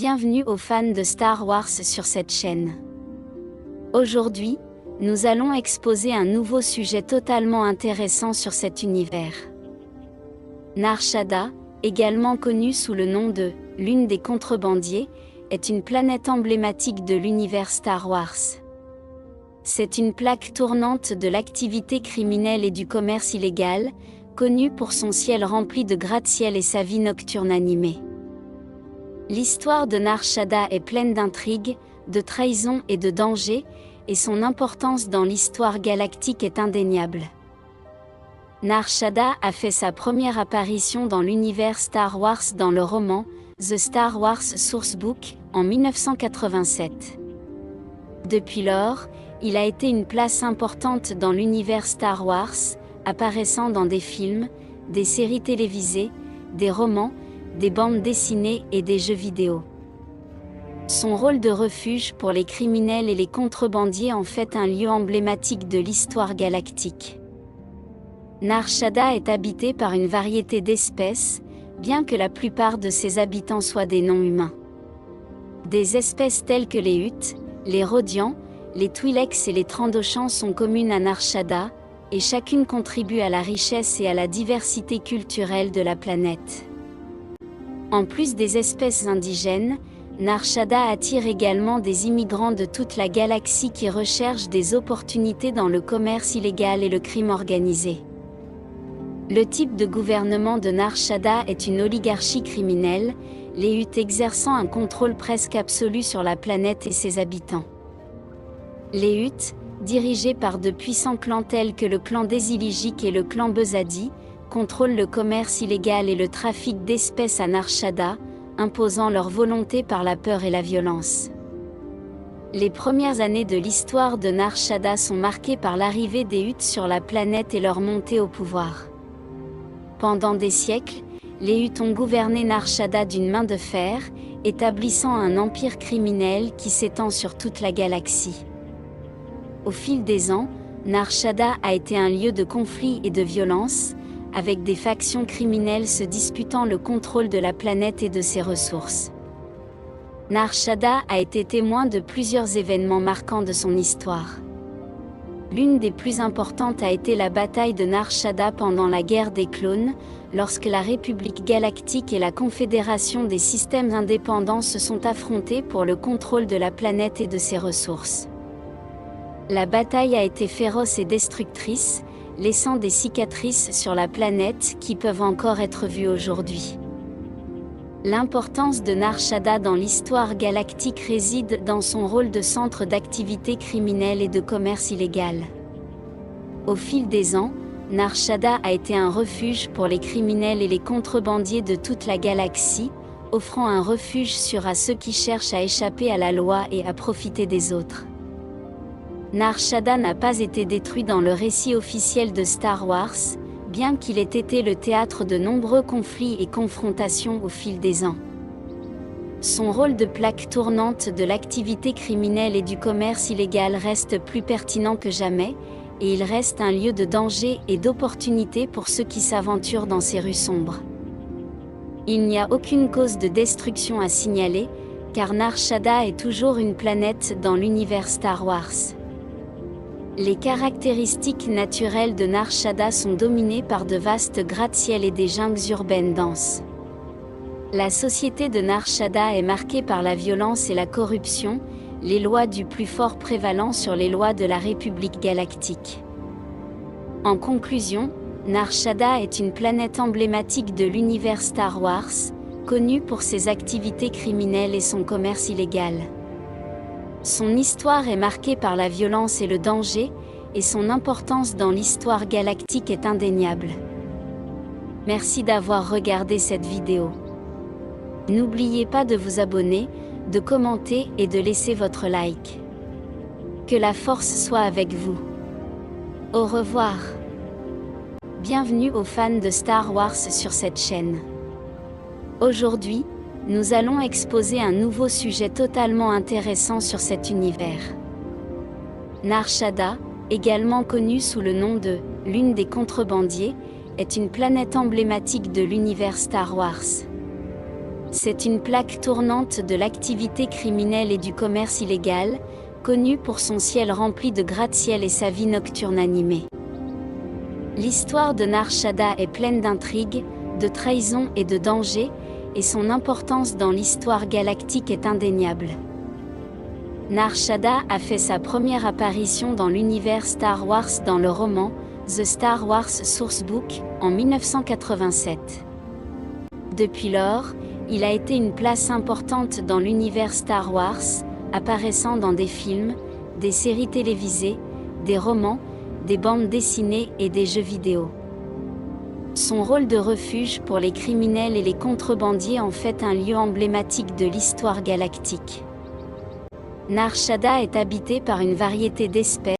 Bienvenue aux fans de Star Wars sur cette chaîne. Aujourd'hui, nous allons exposer un nouveau sujet totalement intéressant sur cet univers. Nar Shaddaa, également connue sous le nom de « Lune des contrebandiers », est une planète emblématique de l'univers Star Wars. C'est une plaque tournante de l'activité criminelle et du commerce illégal, connue pour son ciel rempli de gratte-ciel et sa vie nocturne animée. L'histoire de Nar Shaddaa est pleine d'intrigues, de trahisons et de dangers, et son importance dans l'histoire galactique est indéniable. Nar Shaddaa a fait sa première apparition dans l'univers Star Wars dans le roman The Star Wars Sourcebook en 1987. Depuis lors, il a été une place importante dans l'univers Star Wars, apparaissant dans des films, des séries télévisées, des romans, des bandes dessinées et des jeux vidéo. Son rôle de refuge pour les criminels et les contrebandiers en fait un lieu emblématique de l'histoire galactique. Nar Shaddaa est habité par une variété d'espèces, bien que la plupart de ses habitants soient des non-humains. Des espèces telles que les Huttes, les Rodians, les Twi'leks et les Trandoshans sont communes à Nar Shaddaa, et chacune contribue à la richesse et à la diversité culturelle de la planète. En plus des espèces indigènes, Nar Shaddaa attire également des immigrants de toute la galaxie qui recherchent des opportunités dans le commerce illégal et le crime organisé. Le type de gouvernement de Nar Shaddaa est une oligarchie criminelle, les Huttes exerçant un contrôle presque absolu sur la planète et ses habitants. Les Huttes, dirigés par de puissants clans tels que le clan des Ilijik et le clan Bezadi, contrôlent le commerce illégal et le trafic d'espèces à Nar Shaddaa, imposant leur volonté par la peur et la violence. Les premières années de l'histoire de Nar Shaddaa sont marquées par l'arrivée des Huttes sur la planète et leur montée au pouvoir. Pendant des siècles, les Huttes ont gouverné Nar Shaddaa d'une main de fer, établissant un empire criminel qui s'étend sur toute la galaxie. Au fil des ans, Nar Shaddaa a été un lieu de conflits et de violence, avec des factions criminelles se disputant le contrôle de la planète et de ses ressources. Nar Shaddaa a été témoin de plusieurs événements marquants de son histoire. L'une des plus importantes a été la bataille de Nar Shaddaa pendant la guerre des clones, lorsque la République galactique et la Confédération des systèmes indépendants se sont affrontés pour le contrôle de la planète et de ses ressources. La bataille a été féroce et destructrice, laissant des cicatrices sur la planète qui peuvent encore être vues aujourd'hui. L'importance de Nar Shaddaa dans l'histoire galactique réside dans son rôle de centre d'activité criminelle et de commerce illégal. Au fil des ans, Nar Shaddaa a été un refuge pour les criminels et les contrebandiers de toute la galaxie, offrant un refuge sûr à ceux qui cherchent à échapper à la loi et à profiter des autres. Nar Shaddaa n'a pas été détruit dans le récit officiel de Star Wars, bien qu'il ait été le théâtre de nombreux conflits et confrontations au fil des ans. Son rôle de plaque tournante de l'activité criminelle et du commerce illégal reste plus pertinent que jamais, et il reste un lieu de danger et d'opportunité pour ceux qui s'aventurent dans ces rues sombres. Il n'y a aucune cause de destruction à signaler, car Nar Shaddaa est toujours une planète dans l'univers Star Wars. Les caractéristiques naturelles de Nar Shaddaa sont dominées par de vastes gratte-ciel et des jungles urbaines denses. La société de Nar Shaddaa est marquée par la violence et la corruption, les lois du plus fort prévalant sur les lois de la République galactique. En conclusion, Nar Shaddaa est une planète emblématique de l'univers Star Wars, connue pour ses activités criminelles et son commerce illégal. Son histoire est marquée par la violence et le danger, et son importance dans l'histoire galactique est indéniable. Merci d'avoir regardé cette vidéo. N'oubliez pas de vous abonner, de commenter et de laisser votre like. Que la force soit avec vous. Au revoir. Bienvenue aux fans de Star Wars sur cette chaîne. Aujourd'hui, nous allons exposer un nouveau sujet totalement intéressant sur cet univers. Nar Shaddaa, également connue sous le nom de « Lune des contrebandiers », est une planète emblématique de l'univers Star Wars. C'est une plaque tournante de l'activité criminelle et du commerce illégal, connue pour son ciel rempli de gratte-ciel et sa vie nocturne animée. L'histoire de Nar Shaddaa est pleine d'intrigues, de trahisons et de dangers, et son importance dans l'histoire galactique est indéniable. Nar Shaddaa a fait sa première apparition dans l'univers Star Wars dans le roman The Star Wars Sourcebook en 1987. Depuis lors, il a été une place importante dans l'univers Star Wars, apparaissant dans des films, des séries télévisées, des romans, des bandes dessinées et des jeux vidéo. Son rôle de refuge pour les criminels et les contrebandiers en fait un lieu emblématique de l'histoire galactique. Nar Shaddaa est habité par une variété d'espèces,